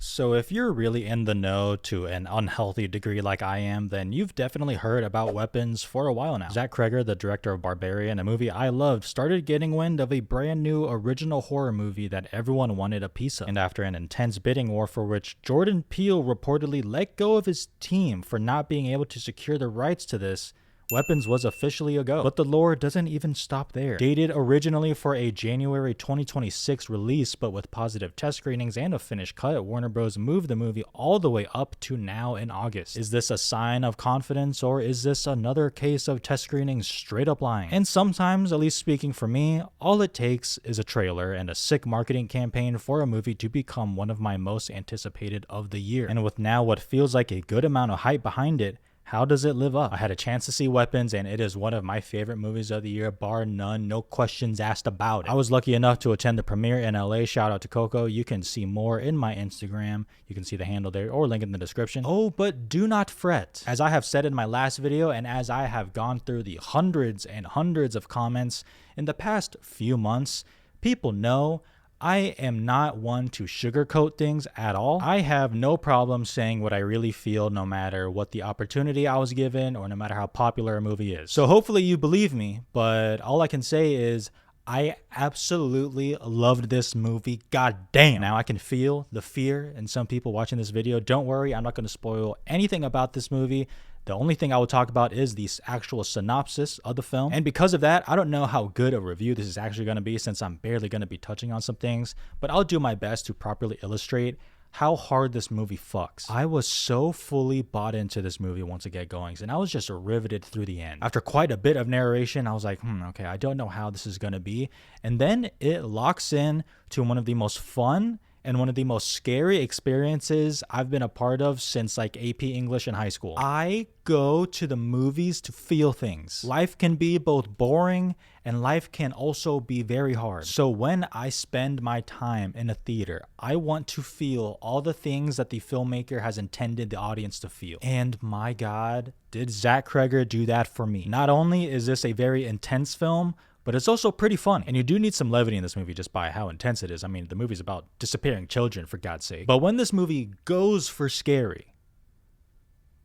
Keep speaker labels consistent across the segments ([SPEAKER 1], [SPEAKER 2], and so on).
[SPEAKER 1] So if you're really in the know to an unhealthy degree like I am, then you've definitely heard about weapons for a while now. Zach Cregger, the director of Barbarian, a movie I loved, started getting wind of a brand new original horror movie that everyone wanted a piece of. And after an intense bidding war for which Jordan Peele reportedly let go of his team for not being able to secure the rights to this, Weapons was officially a go. But the lore doesn't even stop there. Dated originally for a January 2026 release, but with positive test screenings and a finished cut, Warner Bros. Moved the movie all the way up to now in August. Is this a sign of confidence, or is this another case of test screenings straight up lying? And sometimes, at least speaking for me, all it takes is a trailer and a sick marketing campaign for a movie to become one of my most anticipated of the year. And with now what feels like a good amount of hype behind it, how does it live up? I had a chance to see Weapons, and it is one of my favorite movies of the year, bar none, no questions asked about it. I was lucky enough to attend the premiere in LA. Shout out to Coco. You can see more in my Instagram. You can see the handle there or link in the description. Oh, but do not fret. As I have said in my last video, and as I have gone through the hundreds and hundreds of comments in the past few months, people know I am not one to sugarcoat things at all. I have no problem saying what I really feel, no matter what the opportunity I was given or no matter how popular a movie is. So hopefully you believe me, but all I can say is I absolutely loved this movie. God damn. Now I can feel the fear in some people watching this video. Don't worry, I'm not going to spoil anything about this movie. The only thing I will talk about is the actual synopsis of the film. And because of that, I don't know how good a review this is actually going to be, since I'm barely going to be touching on some things, but I'll do my best to properly illustrate how hard this movie fucks. I was so fully bought into this movie once it got going, and I was just riveted through the end. After quite a bit of narration, I was like, okay, I don't know how this is going to be. And then it locks in to one of the most fun and one of the most scary experiences I've been a part of since like AP English in high school. I go to the movies to feel things. Life can be both boring and life can also be very hard. So when I spend my time in a theater, I want to feel all the things that the filmmaker has intended the audience to feel. And my God, did Zach Cregger do that for me. Not only is this a very intense film, but it's also pretty funny. And you do need some levity in this movie just by how intense it is. I mean, the movie's about disappearing children, for God's sake. But when this movie goes for scary,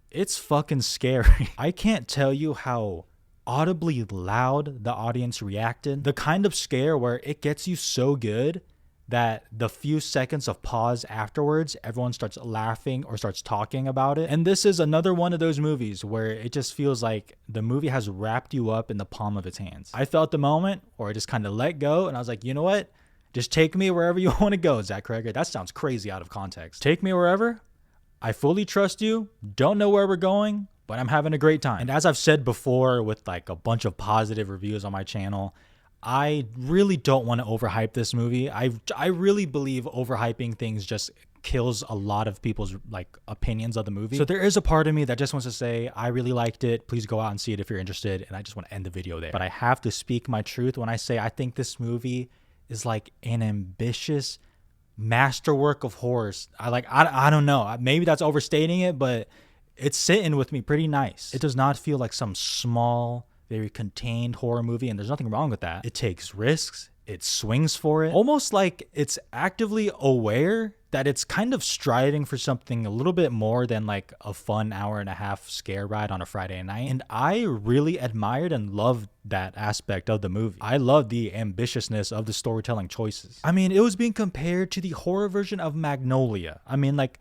[SPEAKER 1] it's fucking scary. I can't tell you how audibly loud the audience reacted. The kind of scare where it gets you so good that the few seconds of pause afterwards, everyone starts laughing or starts talking about it. And this is another one of those movies where it just feels like the movie has wrapped you up in the palm of its hands. I felt the moment, or I just kind of let go, and I was like, you know what? Just take me wherever you want to go, Zach Cregger. That sounds crazy out of context. Take me wherever. I fully trust you. Don't know where we're going, but I'm having a great time. And as I've said before with like a bunch of positive reviews on my channel, I really don't want to overhype this movie. I really believe overhyping things just kills a lot of people's like opinions of the movie. So there is a part of me that just wants to say, I really liked it. Please go out and see it if you're interested. And I just want to end the video there. But I have to speak my truth when I say I think this movie is like an ambitious masterwork of horrors. I don't know. Maybe that's overstating it, but it's sitting with me pretty nice. It does not feel like some small, very contained horror movie, and there's nothing wrong with that. It takes risks, it swings for it, almost like it's actively aware that it's kind of striving for something a little bit more than like a fun hour-and-a-half scare ride on a Friday night. And I really admired and loved that aspect of the movie. I love the ambitiousness of the storytelling choices. I mean, it was being compared to the horror version of Magnolia. I mean, like,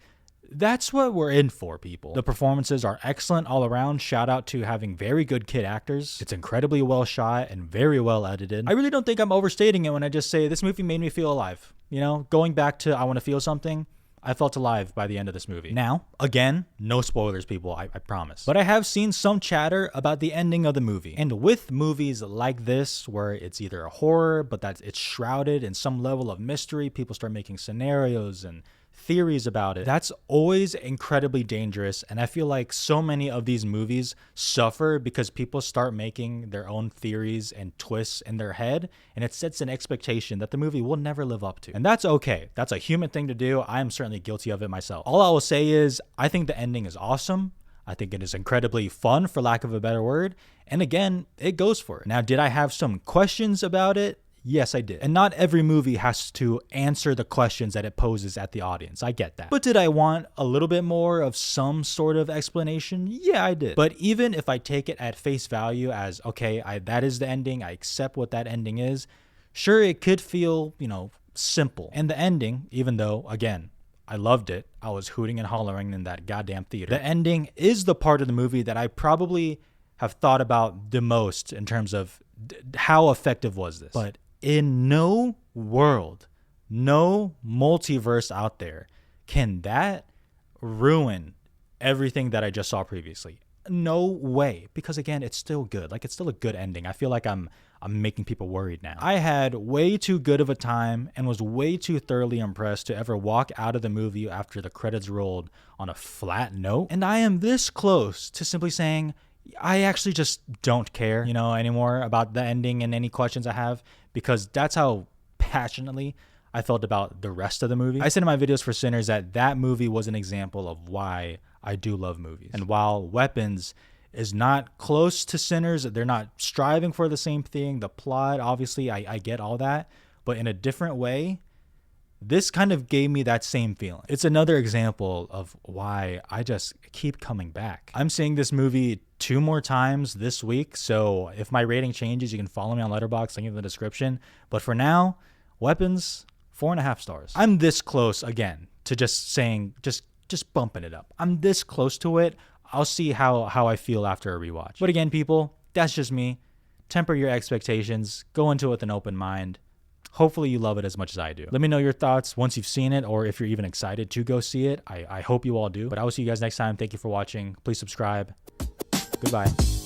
[SPEAKER 1] that's what we're in for, people. The performances are excellent all around. Shout out to having very good kid actors. It's incredibly well shot and very well edited. I really don't think I'm overstating it when I just say this movie made me feel alive. You know, going back to I Want to Feel Something, I felt alive by the end of this movie. Now, again, no spoilers, people, I promise. But I have seen some chatter about the ending of the movie. And with movies like this, where it's either a horror, but that it's shrouded in some level of mystery, people start making scenarios and theories about it. That's always incredibly dangerous, and I feel like so many of these movies suffer because people start making their own theories and twists in their head, and it sets an expectation that the movie will never live up to. And that's okay. That's a human thing to do. I am certainly guilty of it myself. All I will say is I think the ending is awesome. I think it is incredibly fun, for lack of a better word. And again, it goes for it. Now, did I have some questions about it? Yes, I did. And not every movie has to answer the questions that it poses at the audience. I get that. But did I want a little bit more of some sort of explanation? Yeah, I did. But even if I take it at face value as, okay, that is the ending, I accept what that ending is, sure, it could feel, simple. And the ending, even though, again, I loved it, I was hooting and hollering in that goddamn theater, the ending is the part of the movie that I probably have thought about the most in terms of how effective was this. But in no world, no multiverse out there can that ruin everything that I just saw previously. No way. Because again, it's still good. Like, it's still a good ending. I feel like I'm making people worried now. I had way too good of a time and was way too thoroughly impressed to ever walk out of the movie after the credits rolled on a flat note. And I am this close to simply saying, I actually just don't care, anymore about the ending and any questions I have, because that's how passionately I felt about the rest of the movie. I said in my videos for Sinners that movie was an example of why I do love movies. And while Weapons is not close to Sinners, they're not striving for the same thing. The plot, obviously, I get all that, but in a different way, this kind of gave me that same feeling. It's another example of why I just keep coming back. I'm seeing this movie 2 more times this week, so if my rating changes, you can follow me on Letterboxd, link in the description. But for now, Weapons, 4.5 stars. I'm this close, again, to just saying, just bumping it up. I'm this close to it. I'll see how I feel after a rewatch. But again, people, that's just me. Temper your expectations. Go into it with an open mind. Hopefully you love it as much as I do. Let me know your thoughts once you've seen it, or if you're even excited to go see it. I hope you all do. But I will see you guys next time. Thank you for watching. Please subscribe. Goodbye.